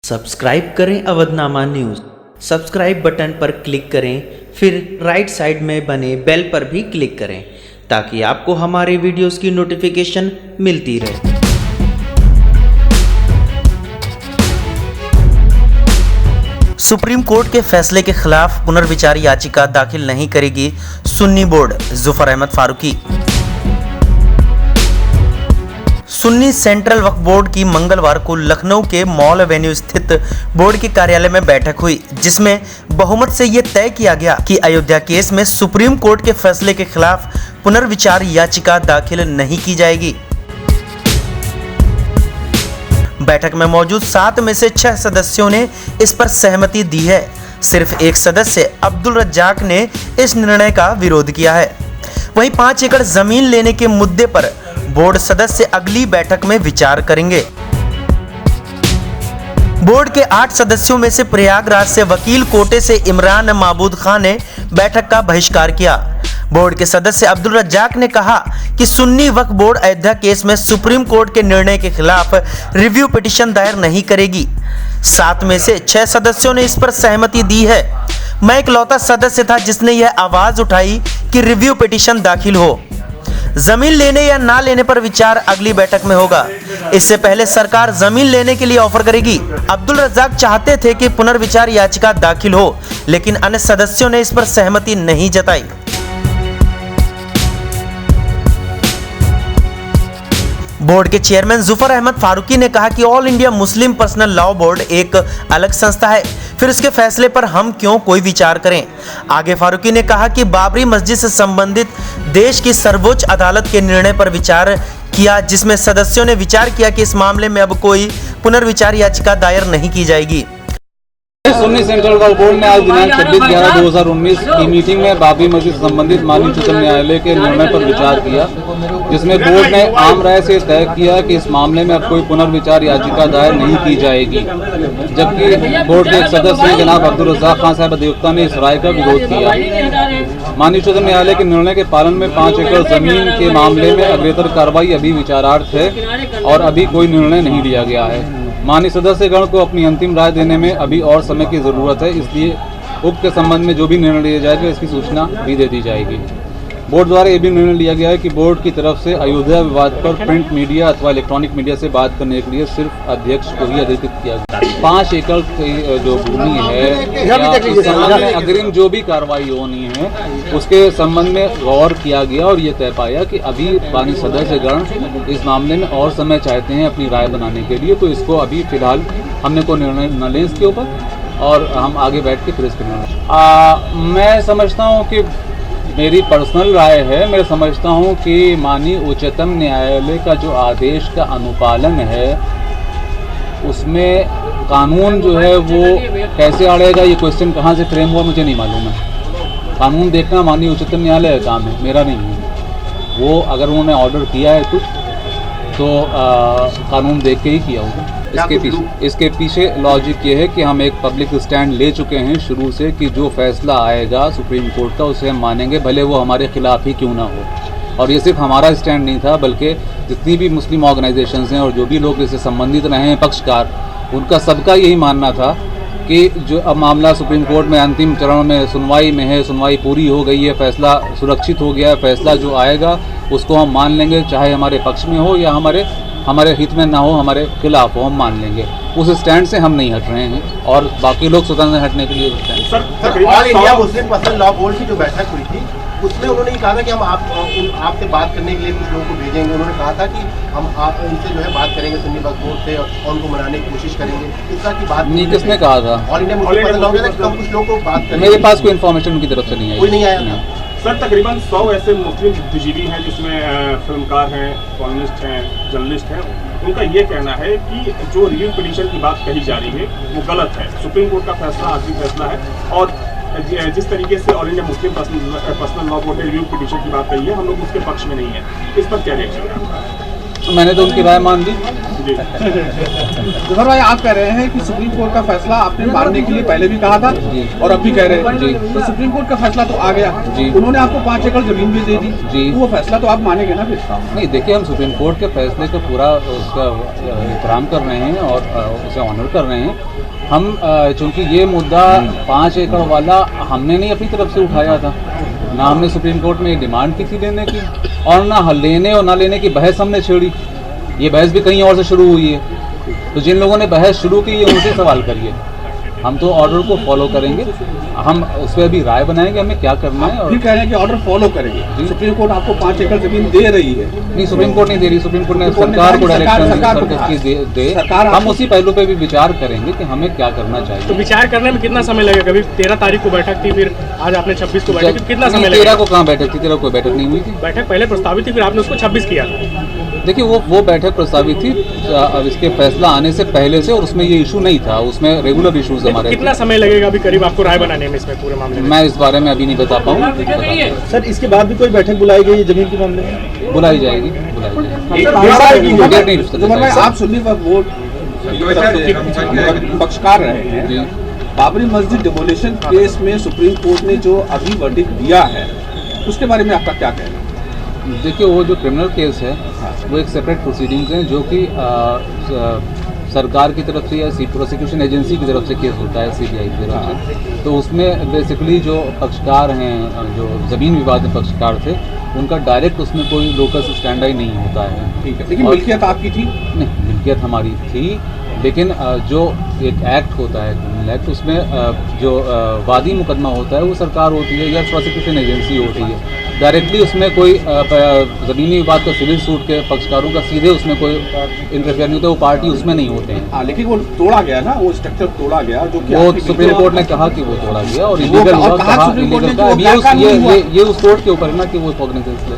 Subscribe करें Avadhnama news. Subscribe button पर click करें, फिर राइट साइड में बने बेल पर भी क्लिक करें ताकि आपको हमारे वीडियोस की नोटिफिकेशन मिलती रहे। सुप्रीम कोर्ट के फैसले के खिलाफ पुनर्विचार याचिका दाखिल नहीं करेगी सुन्नी बोर्ड, जुफर अहमद फारूकी। सुन्नी सेंट्रल वक्फ बोर्ड की मंगलवार को लखनऊ के मॉल एवेन्यू स्थित बोर्ड के कार्यालय में बैठक हुई, जिसमें बहुमत से यह तय किया गया कि अयोध्या केस में सुप्रीम कोर्ट के फैसले के खिलाफ पुनर्विचार याचिका दाखिल नहीं की जाएगी। बैठक में मौजूद 7 में से 6 सदस्यों ने इस पर सहमति दी है। सिर्फ एक सदस्य अब्दुल रज्जाक ने इस निर्णय का विरोध किया है। वहीं 5 एकड़ जमीन लेने के मुद्दे पर बोर्ड सदस्य अगली बैठक में विचार करेंगे। बोर्ड के 8 सदस्यों में से प्रयागराज से वकील कोटे से इमरान महबूद खान ने बैठक का बहिष्कार किया। बोर्ड के सदस्य अब्दुल रज्जाक ने कहा कि सुन्नी वक्फ बोर्ड अयोध्या केस में सुप्रीम कोर्ट के निर्णय के खिलाफ रिव्यू पिटीशन दायर नहीं करेगी। 7 में से 6 सदस्यों ने इस पर सहमति दी है। मैं इकलौता सदस्य था जिसने यह आवाज उठाई कि रिव्यू पिटीशन दाखिल हो। जमीन लेने या ना लेने पर विचार अगली बैठक में होगा। इससे पहले सरकार जमीन लेने के लिए ऑफर करेगी। अब्दुल रज्जाक चाहते थे कि पुनर्विचार याचिका दाखिल हो, लेकिन अन्य सदस्यों ने इस पर सहमति नहीं जताई। बोर्ड के चेयरमैन जुफर अहमद फारूकी ने कहा कि all India Muslim personal law board एक अलग संस्था है, फिर उसके फैसले पर हम क्यों कोई विचार करें। आगे फारूकी ने कहा कि बाबरी मस्जिद से संबंधित देश की सर्वोच्च अदालत के निर्णय पर विचार किया, जिसमें सदस्यों ने विचार किया कि इस मामले में अब कोई पुनर्विचार याचिका दायर नहीं की जाएगी। सुन्नी सेंट्रल वक्फ बोर्ड ने आज दिनांक 26/11/2019 की मीटिंग में बाबरी मस्जिद से संबंधित माननीय उच्चतम न्यायालय के निर्णय पर विचार किया, जिसमें बोर्ड ने आम राय से तय किया कि इस मामले में अब कोई पुनर्विचार याचिका दायर नहीं की जाएगी। जबकि बोर्ड के एक सदस्य जनाब अब्दुल रज्जाक खान साहब अधिवक्ता ने इस राय का विरोध किया। माननीय उच्चतम न्यायालय के निर्णय के पालन में 5 एकड़ जमीन के मामले में अग्रेतर कार्रवाई अभी विचारार्थ है और अभी कोई निर्णय नहीं लिया गया है। माननीय सदस्यगण को अपनी अंतिम राय देने में अभी और समय की जरूरत है, इसलिए उक्त के संबंध में जो भी निर्णय लिया जाएगा इसकी सूचना भी दे दी जाएगी। बोर्ड द्वारा ये भी निर्णय लिया गया है कि बोर्ड की तरफ से अयोध्या विवाद पर प्रिंट मीडिया अथवा इलेक्ट्रॉनिक मीडिया से बात करने के लिए सिर्फ अध्यक्ष को ही अधिकृत किया गया। 5 एकड़ की जो भूमि है, अग्रिम जो भी कार्रवाई होनी है उसके संबंध में गौर किया गया और ये तय पाया कि अभी माननीय सदस्यगण इस मामले में और समय चाहते हैं अपनी राय बनाने के लिए, तो इसको अभी फिलहाल हमने कोई निर्णय न लें इसके ऊपर और हम आगे बैठ के फिर इसके निर्णय। मैं समझता हूँ कि मेरी पर्सनल राय है, मैं समझता हूँ कि माननीय उच्चतम न्यायालय का जो आदेश का अनुपालन है उसमें कानून जो है वो कैसे आड़ेगा, ये क्वेश्चन कहाँ से फ्रेम हुआ मुझे नहीं मालूम है। कानून देखना माननीय उच्चतम न्यायालय का काम है, मेरा नहीं है। वो अगर उन्होंने ऑर्डर किया है कुछ तो कानून देख के ही किया होगा। इसके पीछे लॉजिक ये है कि हम एक पब्लिक स्टैंड ले चुके हैं शुरू से कि जो फैसला आएगा सुप्रीम कोर्ट का उसे हम मानेंगे, भले वो हमारे खिलाफ ही क्यों ना हो। और ये सिर्फ हमारा स्टैंड नहीं था, बल्कि जितनी भी मुस्लिम ऑर्गेनाइजेशंस हैं और जो भी लोग इससे संबंधित रहे हैं पक्षकार, उनका सबका यही मानना था कि जो अब मामला सुप्रीम कोर्ट में अंतिम चरण में सुनवाई में है, सुनवाई पूरी हो गई है, फैसला सुरक्षित हो गया है, फैसला जो आएगा उसको हम मान लेंगे, चाहे हमारे पक्ष में हो या हमारे हित में ना हो, हमारे खिलाफ हो, हम मान लेंगे। उस स्टैंड से हम नहीं हट रहे हैं और बाकी लोग स्वतंत्र हटने के लिए होते हैं। All India Muslim personal law board की जो बैठक हुई थी उसमें उन्होंने ये कहा था कि हम आपसे बात करने के लिए कुछ लोगों को भेजेंगे। उन्होंने कहा था कि हम आप इनसे जो है बात करेंगे सुन्नी वक्फ बोर्ड से और उनको मनाने की कोशिश करेंगे। इस तरह की बात नहीं, किसने कहा था? All India Muslim personal law board ने कुछ लोगों को बात करेंगे। मेरे पास कोई इन्फॉर्मेशन उनकी तरफ से नहीं आई। कोई नहीं आया था सर। तकरीबन 100 ऐसे मुस्लिम बुद्धिजीवी हैं जिसमें फिल्मकार हैं, कॉलमिस्ट हैं, जर्नलिस्ट हैं। उनका ये कहना है कि जो रिव्यू पिटीशन की बात कही जा रही है वो गलत है। सुप्रीम कोर्ट का फैसला आखिरी फैसला है और जिस तरीके से all India Muslim personal law board ने रिव्यू पिटीशन की बात कही है, हम लोग उसके पक्ष में नहीं है। इस पर क्या रिएक्शन है? मैंने तो उनकी राय मान ली। जोहर भाई, आप कह रहे हैं कि सुप्रीम कोर्ट का फैसला आपने मानने के लिए पहले भी कहा था और अब भी कह रहे हैं, तो सुप्रीम कोर्ट का फैसला तो आ गया, उन्होंने आपको 5 एकड़ जमीन भी दे दी, तो वो फैसला तो आप मानेंगे ना फिर? नहीं, देखिए, हम सुप्रीम कोर्ट के फैसले का पूरा उसका एहतराम कर रहे हैं और उसे ऑनर कर रहे हैं। हम चूंकि ये मुद्दा 5 एकड़ वाला हमने नहीं अपनी तरफ से उठाया था, ना हमने सुप्रीम कोर्ट में ये डिमांड की थी लेने की, और ना लेने और ना लेने की बहस हमने छेड़ी। ये बहस भी कहीं और से शुरू हुई है। तो जिन लोगों ने बहस शुरू की है उनसे सवाल करिए। हम तो ऑर्डर को फॉलो करेंगे, हम उस पर अभी राय बनाएंगे हमें क्या करना है। और फिर कह रहे हैं कि ऑर्डर फॉलो करेंगे। सुप्रीम कोर्ट आपको 5 एकड़ जमीन दे रही है। नहीं, सुप्रीम कोर्ट नहीं दे रही, सुप्रीम कोर्ट ने सरकार को डायरेक्शन दे। हम उसी पहलू पे भी विचार करेंगे कि हमें क्या करना चाहिए। तो विचार करने में कितना समय लगेगा? कभी 13 तारीख को बैठक थी, फिर आज आपने 26 को बैठक, कितना समय लगेगा? 13 को कहाँ बैठक थी? 13 को कोई बैठक नहीं हुई थी। बैठक पहले प्रस्तावित थी, फिर आपने उसको 26 किया। देखिए, वो बैठक प्रस्तावित थी अब इसके फैसला आने से पहले से, और उसमें ये इशू नहीं था, उसमें रेगुलर इशूज हमारे। कितना समय लगेगा अभी करीब आपको राय बनाने में इसमें पूरे मामले में? मैं इस बारे में अभी नहीं बता पाऊंगा। सर, इसके बाद भी कोई बैठक बुलाई गई है जमीन के मामले में? बुलाई जाएगी। आप सुन्नी वक्फ बोर्ड पक्षकार रहे हैं, बाबरी मस्जिद डिमोलिशन केस में सुप्रीम कोर्ट ने जो अभी वर्डिक्ट दिया है उसके बारे में आपका क्या कहना है? देखिए, वो जो क्रिमिनल केस है वो एक सेपरेट प्रोसीडिंग्स हैं, जो कि सरकार की तरफ से या प्रोसिक्यूशन एजेंसी की तरफ से केस होता है, सीबीआई की तरफ से। तो उसमें बेसिकली जो पक्षकार हैं, जो ज़मीन विवाद में पक्षकार थे, उनका डायरेक्ट उसमें कोई लोकस स्टैंड नहीं होता है। ठीक है, लेकिन मिल्कियत आपकी थी? नहीं, मिल्कियत हमारी थी, लेकिन जो एक एक्ट होता है क्रिमिनल एक्ट, उसमें जो वादी मुकदमा होता है वो सरकार होती है या प्रोसिक्यूशन एजेंसी होती है। डायरेक्टली उसमें कोई ज़मीनी विवाद का सिविल सूट के पक्षकारों का सीधे उसमें कोई इंटरफेयर नहीं होता, वो पार्टी उसमें नहीं होते हैं। हाँ, लेकिन वो तोड़ा गया ना, वो स्ट्रक्चर तोड़ा गया, जो कि वो सुप्रीम कोर्ट ने कहा कि वो तोड़ा गया और इलीगल हुआ, कहा इलीगल का। अब ये उस कोर्ट के ऊपर है ना कि वो कॉग्निजेंस ले।